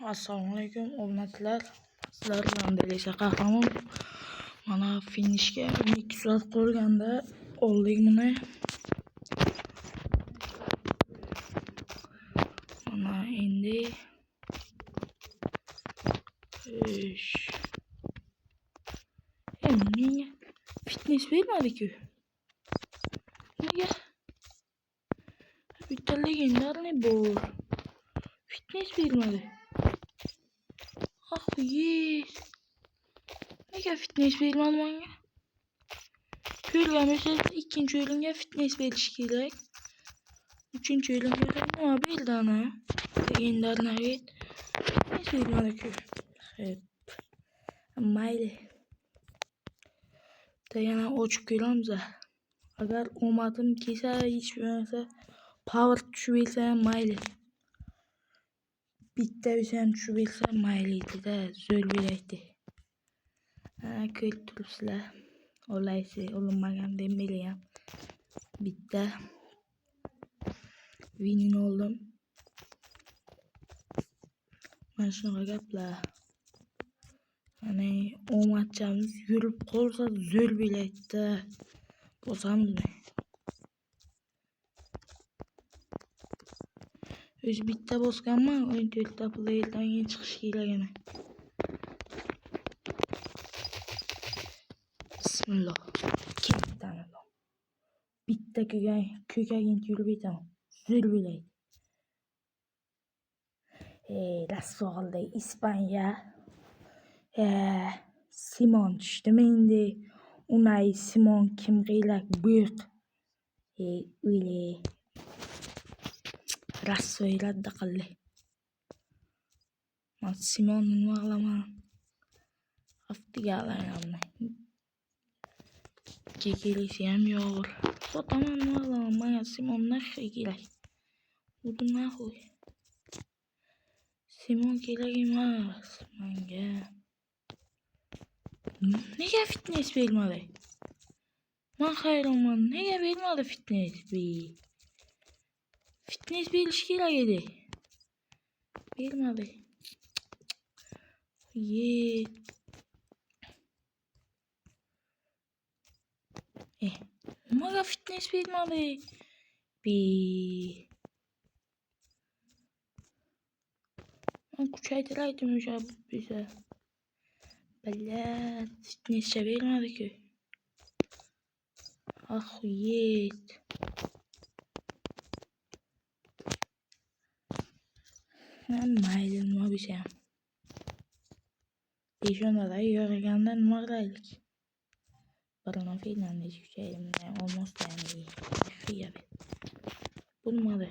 Assalomu alaykum obunachilar. Sizlar bilan Delisa qahramon. Mana finishga 2 soat qolganda oldik buni. Mana endi menga fitness bermadi-ku. Nega? Bitta legendarniy bor. Fitness bermadi. Yes. Nega fitness bermadi menga? Ko'rganmisiz, ikkinchi o'yinga fitness berish kerak. Uchinchi o'yinga nima berdi ana? Legendarniy fitness bermadi-ku. Mayli. Yana ochib ko'ramiz. Agar omadim kelsa, hech bo'lmasa power tushib bersa ham mayli. Bitta ham tushib bersa mayli edi-da, zo'r bo'laydi. Ko'rib turibsizlar. Olaysi, olinmagan Dembele ham bitta win oldim. Mana shunaqa gaplar. Hani omadchamiz yurib qolsa zo'r bo'laydi-da. Bosamizmi? O'zi bitta bosganman, 14 ta playerdan keyin chiqish kerak edi. Bismillah. Ketdim. Bitta ko'kagin yurib ketaman. Zo'r bo'laydi. Rasolda Ispaniya. Simon tushdimi endi? Unai Simon kim qilak bo'q. O'yle. Rasoyladda qildi. Men Simonni nima qilaman? Haftiga alayamni. Kelisi ham yo'q. Sotaman nima qilaman? Menga Simon narxi kerak. Udi nahoy. Simon kerak emas menga. Nega fitness bermadi? Men hayronman. Nega bermadi fitness? Fitness berish kerak edi. Bermadi. Nimaga fitness bermadi? Men kuchaytiraydim o'sha biza. Balat fitness bermadi-ku. Mayli nima bo'lsa ham. Peshonada yo'rganda nima qilaylik? Birini finalda kuchaydim, olmosdan fiya. Bo'lmadi.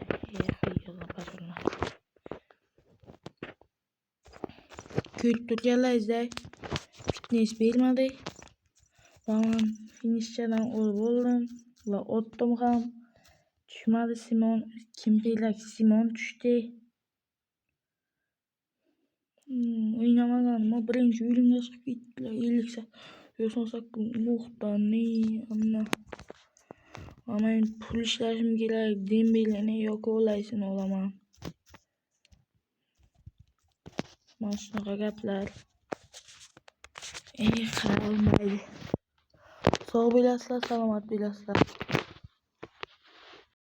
Ko'rib turganlaringizda fitness bermadi. Men finishchadan olib oldim va otdim ham. Tushmadi Simon. Kim qilak Simon tushdi. O'ynamagan, men birinchi o'yinga chiqib ketdilar. 98 nuqtani ana. Men pul ishlashim kerak. Dembeleni yoki olaysini olaman. Mana shunaqa gaplar. Qarolmaydi. Sog' bo'lasizlar, salomat bo'lasizlar.